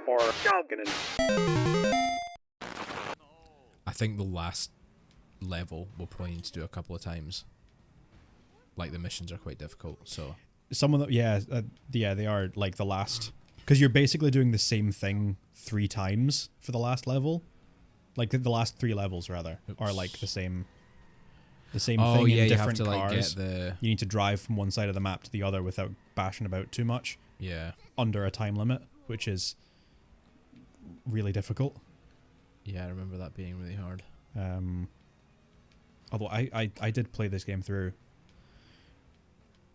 Or jogging. I think the last level we'll probably need to do a couple of times. Like the missions are quite difficult, so some of them, yeah, they are like the last, because you're basically doing the same thing 3 times for the last level. Like the last 3 levels rather are like the same thing in different cars. You need to drive from one side of the map to the other without bashing about too much. Yeah. Under a time limit, which is really difficult. Yeah, I remember that being really hard. Although I did play this game through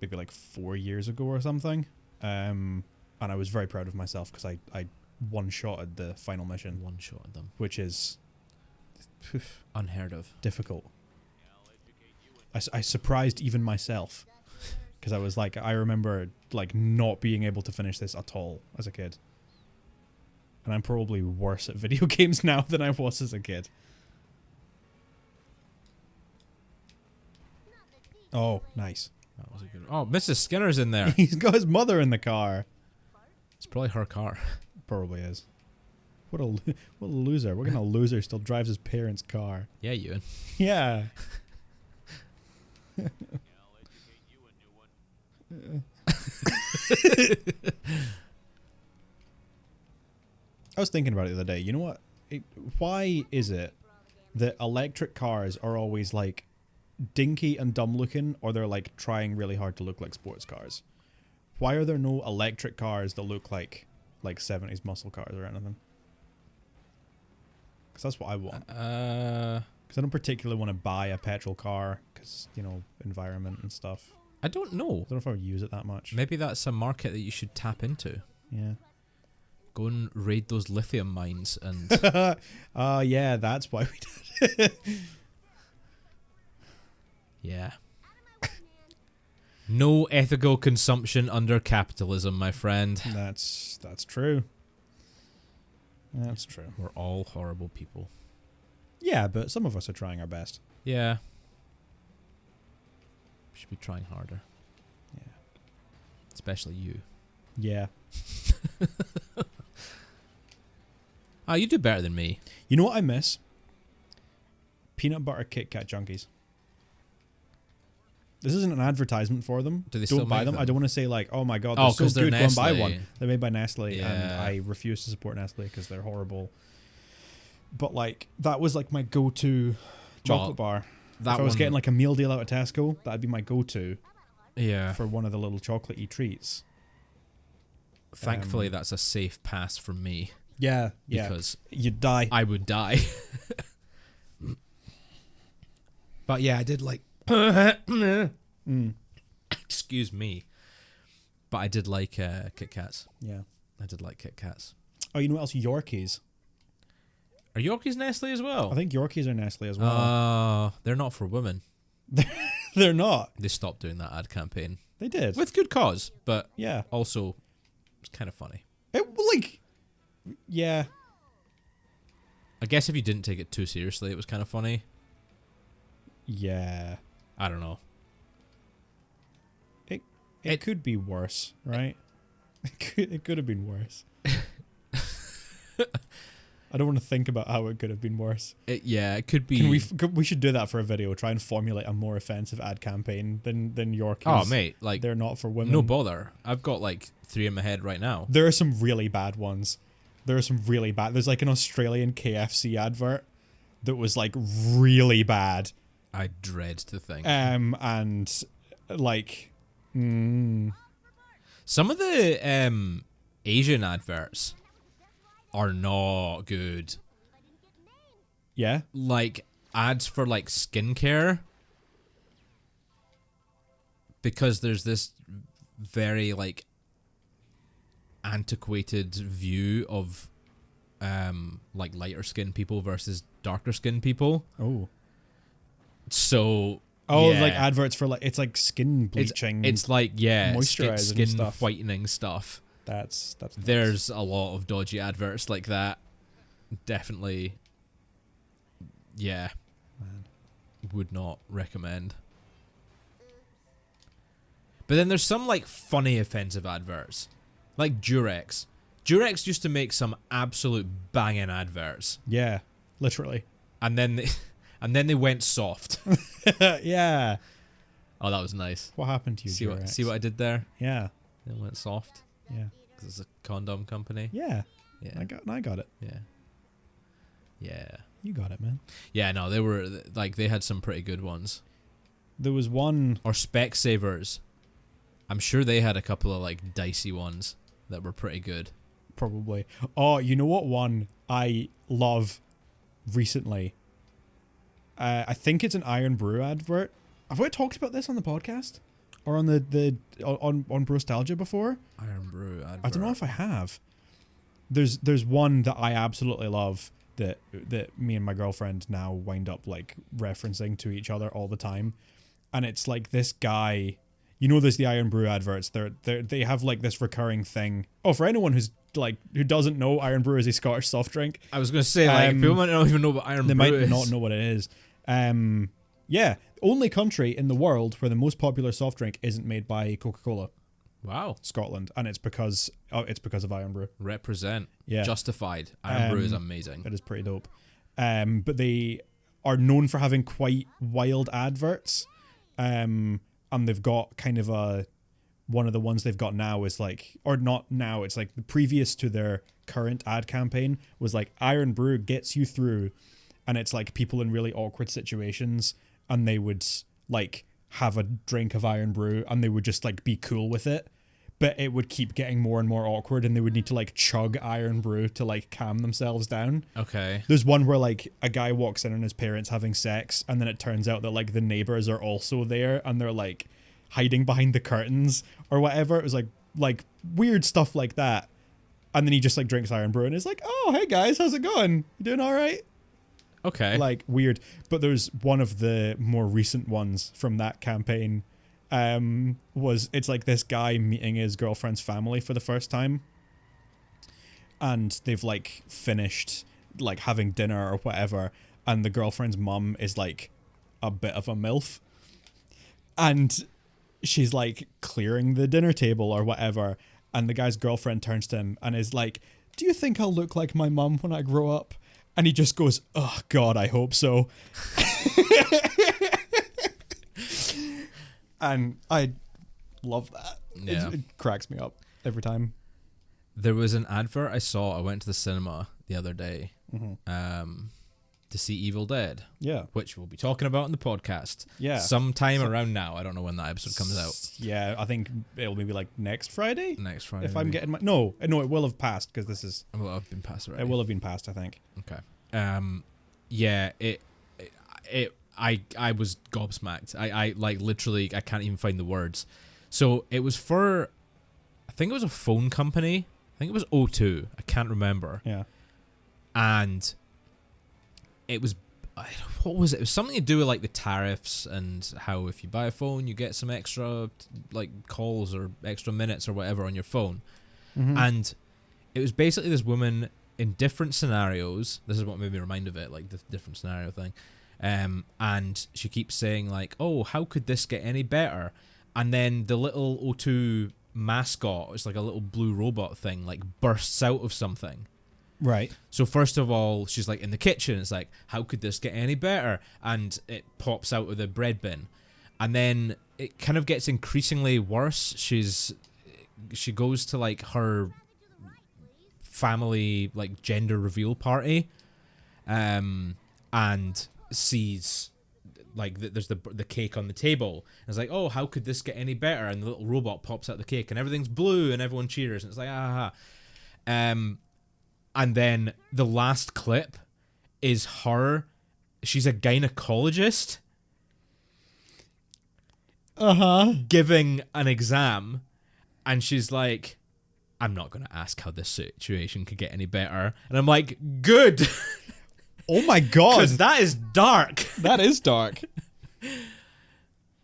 maybe like 4 years ago or something. And I was very proud of myself because I one-shotted the final mission. One-shotted them. Which is unheard of. Difficult. I surprised even myself. Because I was like, I remember like not being able to finish this at all as a kid. And I'm probably worse at video games now than I was as a kid. Oh, nice. That was a good. Oh, Mrs. Skinner's in there. He's got his mother in the car. It's probably her car. Probably is. What a loser. What kind of loser still drives his parents' car? Yeah, Ewan. Yeah. I was thinking about it the other day. You know what? Why is it that electric cars are always like dinky and dumb looking, or they're like trying really hard to look like sports cars? Why are there no electric cars that look like 70s muscle cars or anything? Because that's what I want. Because I don't particularly want to buy a petrol car because, you know, environment and stuff. I don't know. I don't know if I would use it that much. Maybe that's a market that you should tap into. Yeah. Go and raid those lithium mines and... yeah, that's why we did it. Yeah. No ethical consumption under capitalism, my friend. That's true. That's true. We're all horrible people. Yeah, but some of us are trying our best. Yeah. We should be trying harder. Yeah. Especially you. Yeah. Ah, you do better than me. You know what I miss? Peanut butter Kit Kat Junkies. This isn't an advertisement for them. Do they still buy make them? them? I don't want to say like, oh my god, they're so good, go and buy one. They're made by Nestle, Yeah. and I refuse to support Nestle because they're horrible. But like, that was like my go-to chocolate bar. If I was getting like a meal deal out of Tesco, that'd be my go-to. Yeah. For one of the little chocolatey treats. Thankfully, that's a safe pass from me. Yeah, because you'd die. I would die. But yeah, I did like... Excuse me. But I did like Kit Kats. Yeah. I did like Kit Kats. Oh, you know what else? Yorkies. Are Yorkies Nestle as well? I think Yorkies are Nestle as well. They're not for women. They're not. They stopped doing that ad campaign. They did. With good cause, but yeah, also it's kind of funny. Yeah. I guess if you didn't take it too seriously, it was kind of funny. Yeah. I don't know. It could be worse, right? It could have been worse. I don't want to think about how it could have been worse. It could be. We should do that for a video. Try and formulate a more offensive ad campaign than Yorkies. Oh, mate, like they're not for women. No bother. I've got like 3 in my head right now. There are some really bad ones. There's like an Australian KFC advert that was like really bad. I dread to think. And like, some of the Asian adverts are not good. Yeah? Like ads for like skincare. Because there's this very like antiquated view of like lighter skinned people versus darker skinned people. Oh. So yeah. Like adverts for like, it's like skin bleaching. It's like, yeah, moisturizing skin stuff. whitening stuff. That's There's a lot of dodgy adverts like that. Definitely. Yeah. Man. Would not recommend. But then there's some like funny offensive adverts. Like Durex. Durex used to make some absolute banging adverts, Yeah, literally. and then they went soft. Yeah. Oh, that was nice. What happened to you, Durex? See what I did there? Yeah. It went soft Yeah. because it's a condom company. Yeah. Yeah. I got it. Yeah. Yeah. You got it, man. Yeah, no, they were like they had some pretty good ones. There was one. Or Specsavers. I'm sure they had a couple of like dicey ones that were pretty good. Probably. Oh, you know what one I love recently? I think it's an Iron Brew advert. Have I talked about this on the podcast? Or on on Brostalgia before? Iron Brew advert. I don't know if I have. There's one that I absolutely love that me and my girlfriend now wind up like referencing to each other all the time. And it's like this guy, you know, there's the Iron Brew adverts. They have like this recurring thing. Oh, for anyone who doesn't know, Iron Brew is a Scottish soft drink. I was gonna say people might not even know what Iron Brew They is. might not know what it is. Yeah, only country in the world where the most popular soft drink isn't made by Coca-Cola. Wow. Scotland, and it's because of Iron Brew. Represent. Yeah. Justified. Iron Brew is amazing. It is pretty dope. But they are known for having quite wild adverts. And they've got kind of one of the ones they've got now is like, or not now, it's like the previous to their current ad campaign was like Iron Brew gets you through, and it's like people in really awkward situations, and they would like have a drink of Iron Brew and they would just like be cool with it, but it would keep getting more and more awkward and they would need to like chug Iron Brew to like calm themselves down. Okay. There's one where like a guy walks in on his parents having sex, and then it turns out that like the neighbors are also there and they're like hiding behind the curtains or whatever. It was like weird stuff like that. And then he just like drinks Iron Brew and is like, "Oh, hey guys, how's it going? You doing all right?" Okay. Like weird. But there's one of the more recent ones from that campaign. It's like this guy meeting his girlfriend's family for the first time, and they've like finished like having dinner or whatever, and the girlfriend's mum is like a bit of a MILF, and she's like clearing the dinner table or whatever, and the guy's girlfriend turns to him and is like, "Do you think I'll look like my mum when I grow up?" And he just goes, "Oh God, I hope so." And I love that. Yeah. It cracks me up every time. There was an advert I saw. I went to the cinema the other day to see Evil Dead. Yeah. Which we'll be talking about in the podcast. Yeah. Sometime around now. I don't know when that episode comes out. Yeah, I think it'll maybe like next Friday. Next Friday. If I'm getting my... No, it will have passed because this is... Well, I've been passed already. It will have been passed, I think. Okay. Yeah, I was gobsmacked. I like literally I can't even find the words. So it was for, I think it was a phone company. I think it was O2. I can't remember. Yeah. And it was, what was it? It was something to do with like the tariffs and how if you buy a phone you get some extra like calls or extra minutes or whatever on your phone. Mm-hmm. And it was basically this woman in different scenarios. This is what made me remind of it, like the different scenario thing. And she keeps saying like, "Oh, how could this get any better?" And then the little O2 mascot, it's like a little blue robot thing, like bursts out of something. Right. So first of all, she's like in the kitchen. It's like, "How could this get any better?" And it pops out of the bread bin. And then it kind of gets increasingly worse. She goes to like her family like gender reveal party, and sees like there's the cake on the table, and it's like, "Oh, how could this get any better?" And the little robot pops out the cake and everything's blue and everyone cheers and it's like, "Ah." And then the last clip is her, she's a gynecologist giving an exam, and she's like, "I'm not going to ask how this situation could get any better." And I'm like, good. Oh my God. Because that is dark. That is dark.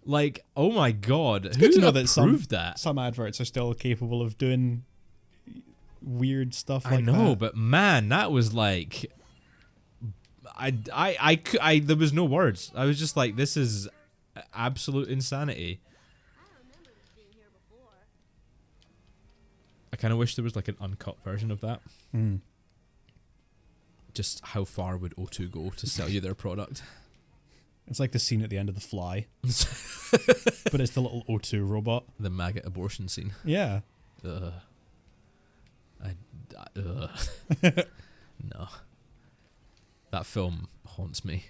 Like, oh my God. It's good to know that that? some adverts are still capable of doing weird stuff like that. I know, but man, that was like, I there was no words. I was just like, this is absolute insanity. I kind of wish there was like an uncut version of that. Mm. Just how far would O2 go to sell you their product? It's like the scene at the end of The Fly, but it's the little O2 robot. The maggot abortion scene. Yeah. Ugh. No. That film haunts me.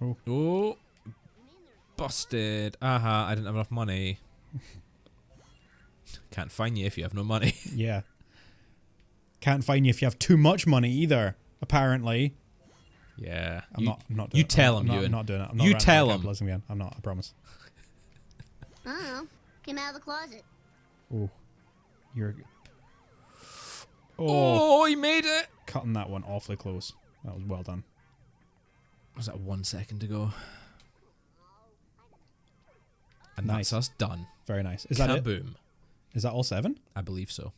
Oh. Oh. Busted. Aha, I didn't have enough money. Can't find you if you have no money. Yeah. Can't find you if you have too much money either, apparently. Yeah. I'm not doing you it. tell him, I'm Ewan. not doing it. I'm You not tell him. capitalism again. I'm not, I promise. I don't know. Came out of the closet. Oh. You're... Oh, he made it! Cutting that one awfully close. That was well done. Was that 1 second to go? And Nice. that's us done. Very nice. Is that it? Kaboom. Is that all 7? I believe so.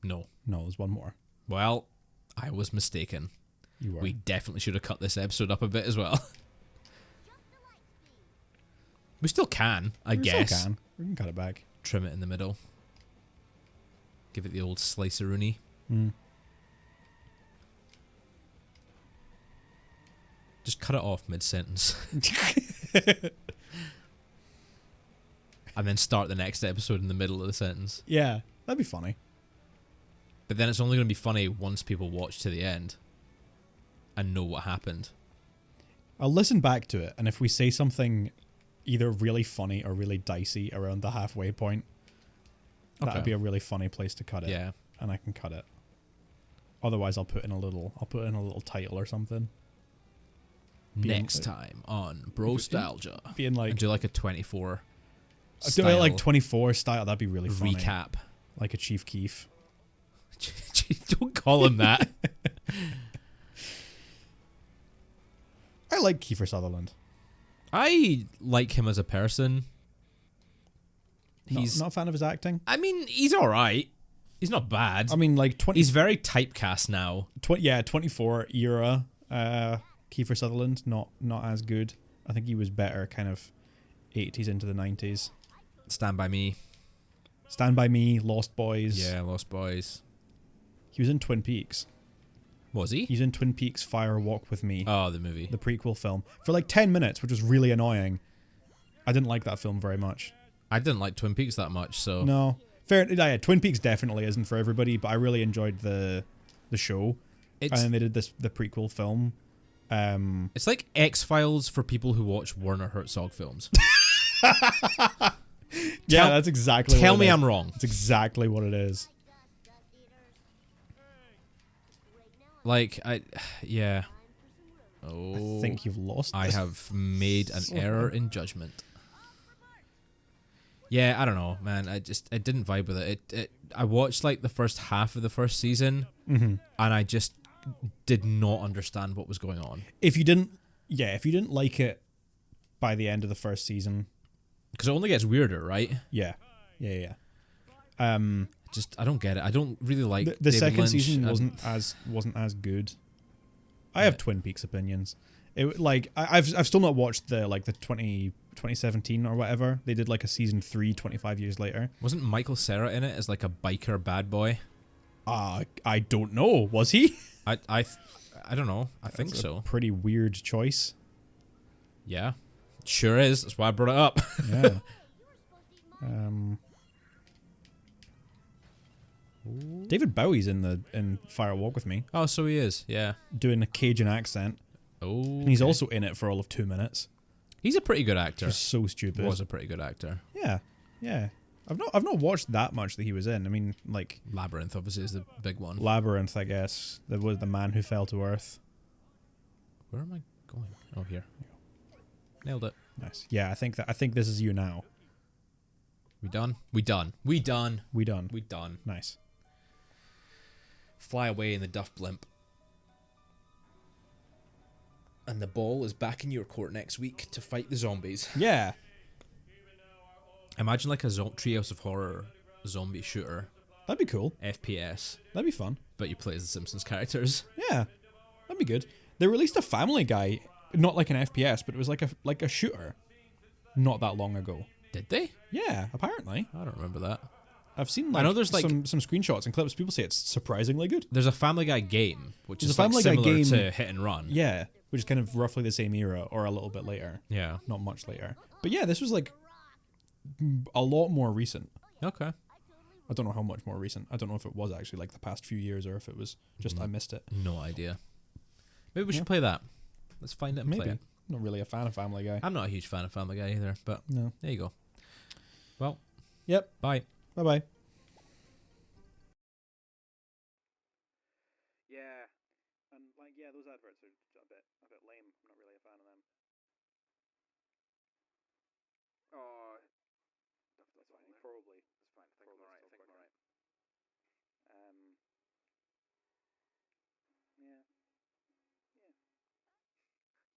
No. No, there's one more. Well, I was mistaken. You were. We definitely should have cut this episode up a bit as well. We still can, I guess. Still can. We can cut it back. Trim it in the middle. Give it the old slicer-rooney. Mm. Just cut it off mid-sentence. And then start the next episode in the middle of the sentence. Yeah, that'd be funny. But then it's only going to be funny once people watch to the end and know what happened. I'll listen back to it, and if we say something either really funny or really dicey around the halfway point, that'd be a really funny place to cut it. Yeah. And I can cut it. Otherwise, I'll put in a little title or something. Next time on Brostalgia. Being like, And do like a 24 do it like 24 style. That'd be really funny. recap. Like a Chief Keef. Don't call him that. I like Kiefer Sutherland. I like him as a person. He's Not a fan of his acting. I mean, he's alright. He's not bad. I mean, like 20. He's very typecast now. 24 era. Kiefer Sutherland, not as good. I think he was better, kind of 80s into the 90s. Stand By Me. Stand By Me, Lost Boys. Yeah, Lost Boys. He was in Twin Peaks. Was he? He's in Twin Peaks Fire Walk With Me. Oh, the movie. The prequel film. For like 10 minutes, which was really annoying. I didn't like that film very much. I didn't like Twin Peaks that much, so... No. Fair. Yeah, Twin Peaks definitely isn't for everybody, but I really enjoyed the show. And then they did the prequel film. It's like X-Files for people who watch Werner Herzog films. Yeah, that's exactly Tell what me it is. I'm wrong. That's exactly what it is. Like, yeah. Oh. I think you've lost I this. have made an error in judgment. Yeah, I don't know, man. I didn't vibe with it. I watched like the first half of the first season, and I just did not understand what was going on. If you didn't like it by the end of the first season, Because it only gets weirder, right? yeah. Just I don't get it. I don't really like The David second Lynch season and- wasn't as good. I have Twin Peaks opinions. It like I've still not watched the 2017 or whatever. They did like a season 3 25 years later. Wasn't Michael Cera in it as like a biker bad boy? I don't know. Was he? I don't know. I think That's a so. pretty weird choice. Yeah, sure is. That's why I brought it up. Yeah. David Bowie's in Fire Walk With Me, Oh, so he is. Yeah. doing a Cajun accent, Oh. and he's also in it for all of 2 minutes. He's a pretty good actor. Just so stupid. Was a pretty good actor. Yeah. I've not watched that much that he was in. I mean, like Labyrinth obviously is the big one. Labyrinth, I guess. There was The Man Who Fell to Earth. Where am I going? Oh, here. Nailed it. Nice. Yeah, I think this is you now. We done? We done. We done. We done. We done. Nice. Fly away in the Duff Blimp. And the ball is back in your court next week to fight the zombies. Yeah. Imagine like a Treehouse of Horror zombie shooter. That'd be cool. FPS. That'd be fun. But you play as the Simpsons characters. Yeah. That'd be good. They released a Family Guy not like an FPS, but it was like a shooter, not that long ago. Did they? Yeah, apparently. I don't remember that. I've seen I know there's some screenshots and clips. People say it's surprisingly good. There's a Family Guy game, which There's is a Family Guy similar game- to Hit and Run. Yeah, which is kind of roughly the same era or a little bit later. Yeah. Not much later. But yeah, this was like a lot more recent. Okay. I don't know how much more recent. I don't know if it was actually like the past few years or if it was just I missed it. No idea. Maybe we should play that. Let's find it and play Maybe. it. I'm not really a fan of Family Guy. I'm not a huge fan of Family Guy either, but No. there you go. Well, Yep. bye. Bye-bye. Yeah, and like those adverts are a bit lame. I'm not really a fan of them. Oh, that's fine. Probably. That's fine. I think I'm alright.